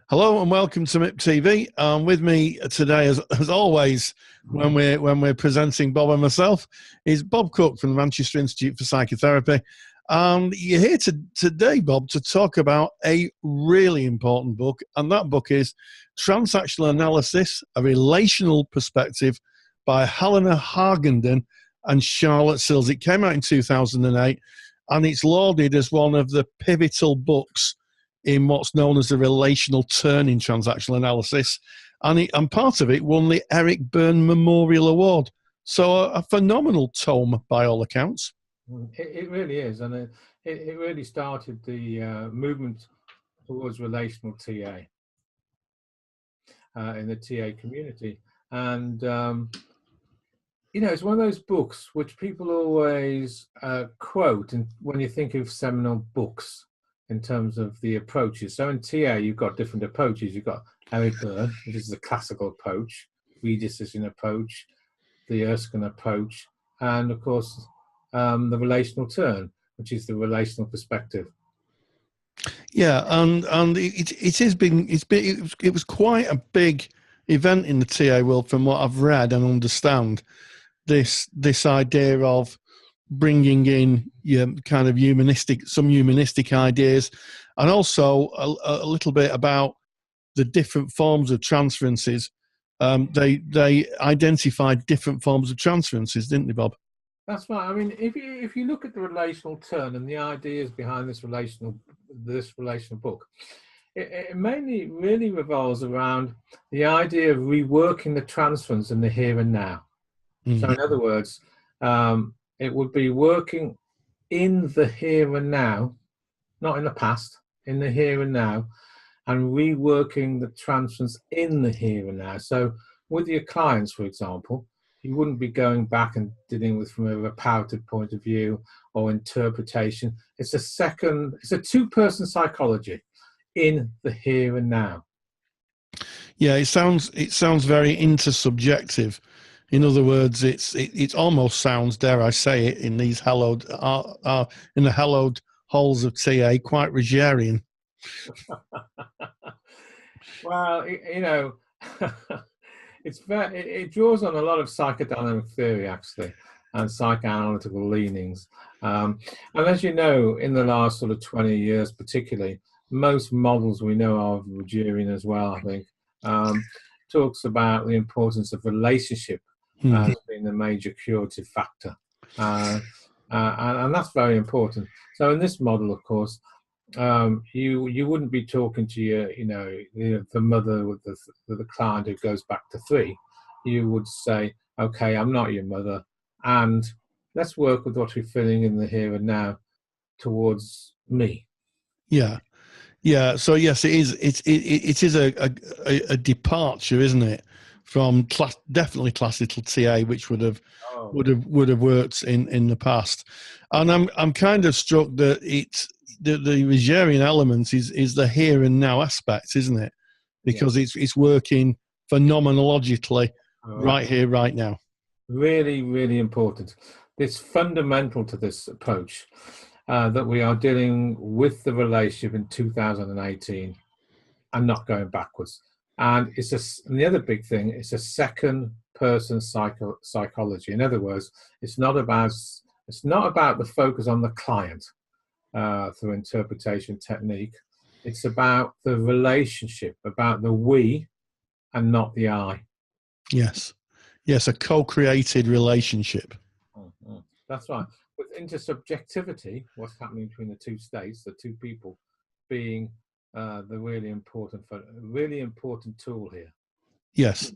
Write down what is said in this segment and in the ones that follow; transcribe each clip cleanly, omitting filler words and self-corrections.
Hello and welcome to MIP TV. With me today, as always, when we're presenting Bob and myself, is Bob Cook from the Manchester Institute for Psychotherapy. You're here today, Bob, to talk about a really important book, and that book is Transactional Analysis: A Relational Perspective by Helena Hargenden and Charlotte Sills. It came out in 2008, and it's lauded as one of the pivotal books in what's known as the relational turn in transactional analysis. And part of it won the Eric Byrne Memorial Award. So a phenomenal tome by all accounts. It really is. And it really started the movement towards relational TA in the TA community. And, it's one of those books which people always quote when you think of seminal books in terms of the approaches. So in TA, you've got different approaches. You've got Eric Byrne, which is the classical approach, redecision approach, the Erskine approach, and of course, the relational turn, which is the relational perspective. Yeah, and it was quite a big event in the TA world, from what I've read and understand. This idea of bringing in kind of some humanistic ideas, and also a little bit about the different forms of transferences. They identified different forms of transferences, didn't they, Bob? That's right. I mean, if you look at the relational turn and the ideas behind this relational book, it mainly really revolves around the idea of reworking the transference in the here and now. Mm-hmm. So in other words, it would be working in the here and now, not in the past, in the here and now, and reworking the transference in the here and now. So with your clients, for example, you wouldn't be going back and dealing with from a reparative point of view or interpretation. It's a two-person psychology in the here and now. Yeah, it sounds very intersubjective. In other words, it almost sounds, dare I say it, in these in the hallowed halls of TA, quite Rogerian. Well, it draws on a lot of psychodynamic theory, actually, and psychoanalytical leanings. And as you know, in the last sort of 20 years, particularly, most models we know of, Rogerian as well, I think, talks about the importance of relationship as being the major curative factor. And that's very important. So in this model, of course, you wouldn't be talking to the mother with the client who goes back to 3. You would say, okay, I'm not your mother, and let's work with what you're feeling in the here and now towards me. Yeah. So yes, it is a departure, isn't it, from definitely classical TA, which would have worked in the past. And I'm kind of struck that the Rogerian element is the here and now aspect, isn't it? Because it's working phenomenologically right here, right now. Really, really important. It's fundamental to this approach that we are dealing with the relationship in 2018 and not going backwards. And and the other big thing, it's a second person psychology. In other words, it's not about the focus on the client through interpretation technique. It's about the relationship, about the we and not the I. Yes, a co-created relationship. Mm-hmm. That's right. With intersubjectivity, what's happening between the two states, the two people, being the really important tool here. Yes.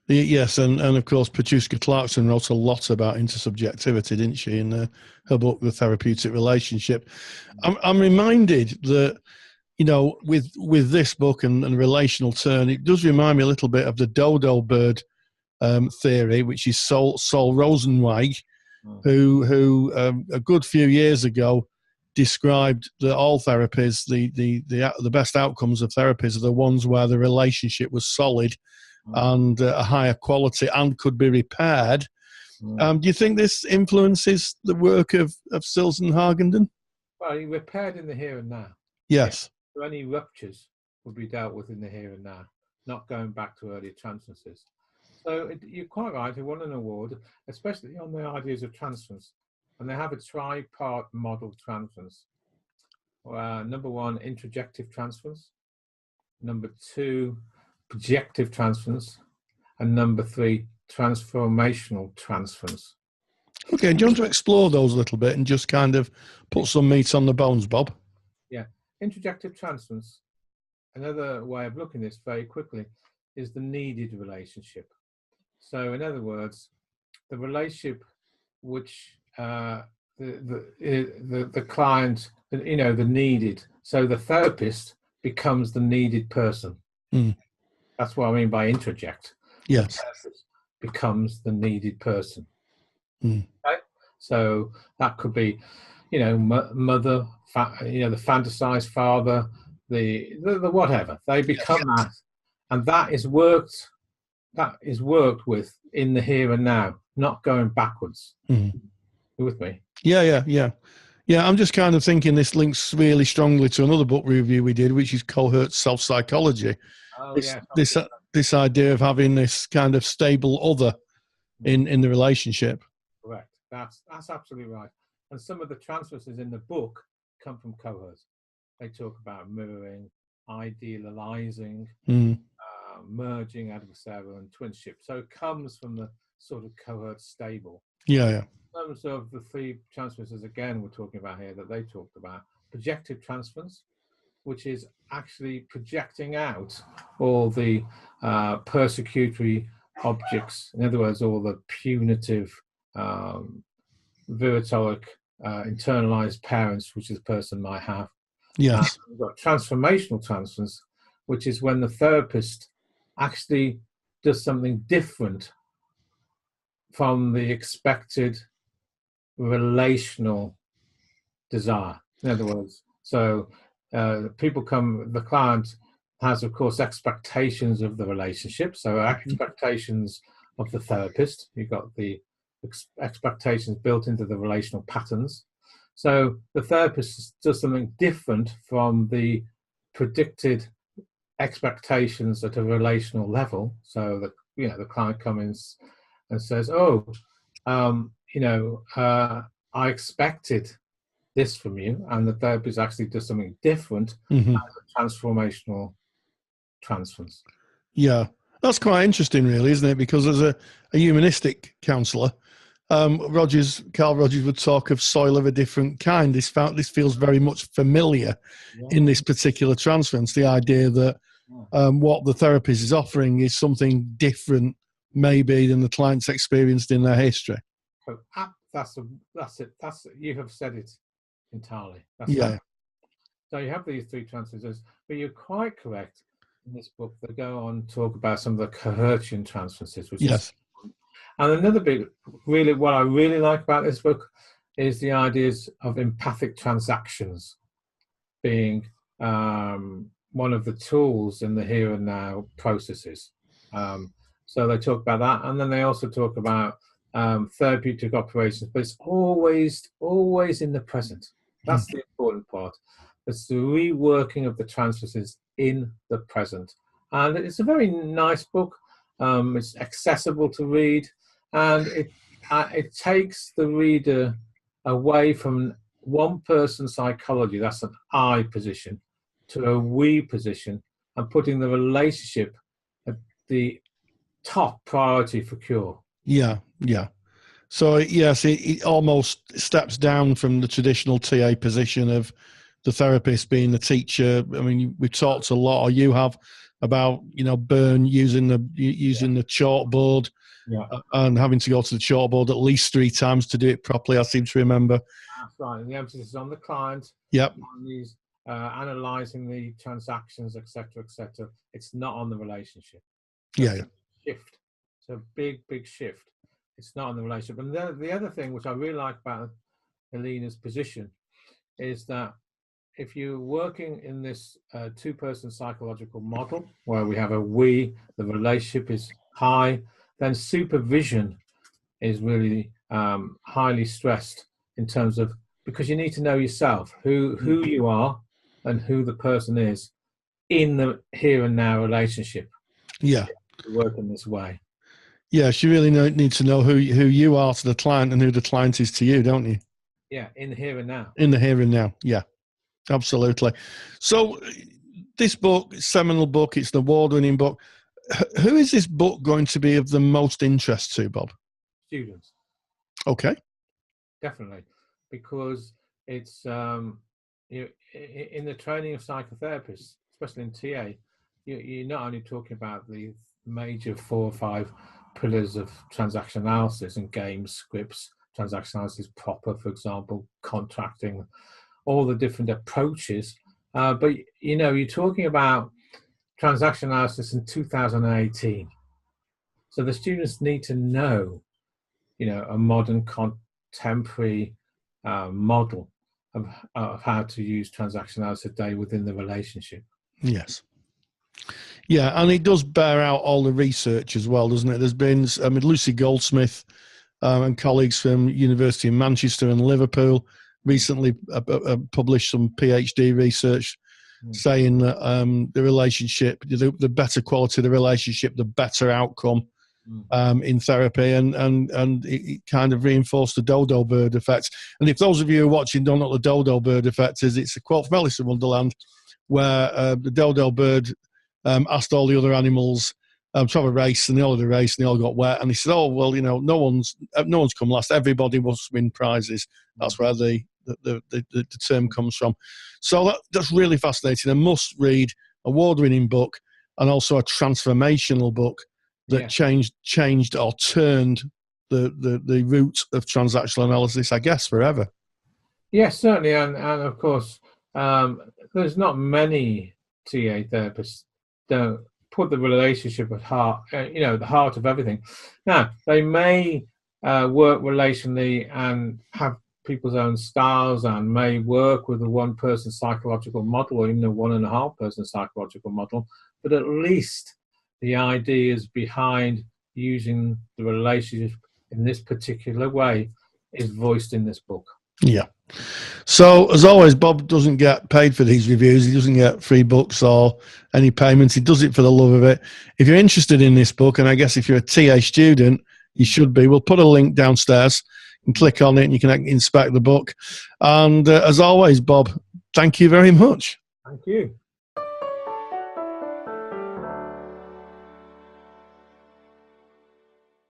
And of course, Petruska Clarkson wrote a lot about intersubjectivity, didn't she, in her book, The Therapeutic Relationship. I'm reminded that, with this book and Relational Turn, it does remind me a little bit of the dodo bird theory, which is Saul Rosenzweig, who a good few years ago described that all therapies, the best outcomes of therapies are the ones where the relationship was solid and a higher quality and could be repaired. Do you think this influences the work of Sills and Hargenden? Well, he repaired in the here and now. Yes. So any ruptures would be dealt with in the here and now, not going back to earlier transferences. So you're quite right, they won an award, especially on the ideas of transference. And they have a tri-part model transference. Number one, introjective transference. Number two, projective transference. And number three, transformational transference. Okay, do you want to explore those a little bit and just kind of put some meat on the bones, Bob? Yeah, introjective transference, another way of looking at this very quickly, is the needed relationship. So in other words, the relationship which the client, you know, the needed. So the therapist becomes the needed person. Mm. That's what I mean by introject. Yes. The therapist becomes the needed person. Mm. Okay? So that could be, you know, mother, you know, the fantasized father, the whatever. They become that, and that is worked with in the here and now, not going backwards. Mm. You with me? Yeah. I'm just kind of thinking this links really strongly to another book review we did, which is Cohert's Self-Psychology. Oh, yeah. This idea of having this kind of stable other in the relationship. Correct. That's absolutely right. And some of the transferences in the book come from Cohert. They talk about mirroring, idealizing, merging, adversarial, and twinship. So it comes from the sort of Cohert stable. Yeah. In terms of the three transferences, again, we're talking about here that they talked about, projective transference, which is actually projecting out all the persecutory objects. In other words, all the punitive, vitriolic, internalized parents, which the person might have. Yes. We've got transformational transference, which is when the therapist actually does something different from the expected relational desire. In other words, so the client has, of course, expectations of the relationship. So expectations of the therapist. You've got the expectations built into the relational patterns. So the therapist does something different from the predicted expectations at a relational level. So that, you know, the client comes and says, "Oh, I expected this from you," and the therapist actually does something different as a transformational transference. Yeah, that's quite interesting, really, isn't it? Because as a humanistic counsellor, Carl Rogers would talk of soil of a different kind. This feels very much familiar in this particular transference. The idea that what the therapist is offering is something different, maybe, than the client's experienced in their history. So that's it. You have said it entirely. So you have these three transferences, but you're quite correct. In this book, they go on to talk about some of the Cohertian transferences, which is. And another big, really, what I really like about this book is the ideas of empathic transactions being one of the tools in the here and now processes. So they talk about that, and then they also talk about therapeutic operations, but it's always in the present. That's the important part. It's the reworking of the transferences in the present. And it's a very nice book. It's accessible to read, and it takes the reader away from one person psychology, that's an I position, to a we position, and putting the relationship at the top priority for cure. Yeah. So yes, it almost steps down from the traditional TA position of the therapist being the teacher. I mean, we've talked a lot, or you have, about, you know, Byrne using the chalkboard, and having to go to the chalkboard at least 3 times to do it properly. I seem to remember. That's right. And the emphasis is on the client. Yep. On these analyzing the transactions, etc., etc. It's not on the relationship. That's a shift. It's a big shift. It's not on the relationship. And the other thing which I really like about Elena's position is that if you're working in this two-person psychological model where we have a we, the relationship is high, then supervision is really highly stressed in terms of, because you need to know yourself, who you are and who the person is in the here and now relationship. Yeah. To work in this way. Yes, you really need to know who you are to the client and who the client is to you, don't you? Yeah, in the here and now. In the here and now, yeah, absolutely. So this book, seminal book, it's an award-winning book. Who is this book going to be of the most interest to, Bob? Students. Okay. Definitely, because it's in the training of psychotherapists, especially in TA, you're not only talking about the major 4 or 5 pillars of transaction analysis and game scripts, transaction analysis proper, for example, contracting, all the different approaches, but you're talking about transaction analysis in 2018. So the students need to know, a modern contemporary model of how to use transaction analysis today within the relationship. Yes. Yeah, and it does bear out all the research as well, doesn't it? There's been, Lucy Goldsmith and colleagues from University of Manchester and Liverpool recently published some PhD research saying that the relationship, the better quality of the relationship, the better outcome in therapy, and it kind of reinforced the dodo bird effect. And if those of you who are watching don't know what the dodo bird effect is, it's a quote from Alice in Wonderland where the dodo bird asked all the other animals to have a race, and they all had a race, and they all got wet. And he said, "Oh well, no one's come last. Everybody must win prizes." That's where the term comes from. So that's really fascinating. A must-read, award-winning book, and also a transformational book that changed or turned the route of transactional analysis, I guess, forever. Yes, certainly, and of course, there's not many TA therapists don't put the relationship at heart, the heart of everything. Now, they may work relationally and have people's own styles and may work with a one-person psychological model or even a 1.5-person psychological model, but at least the ideas behind using the relationship in this particular way is voiced in this book. Yeah. So, as always, Bob doesn't get paid for these reviews. He doesn't get free books or any payments. He does it for the love of it. If you're interested in this book, and I guess if you're a TA student, you should be, we'll put a link downstairs and click on it and you can inspect the book. And as always, Bob, thank you very much. Thank you.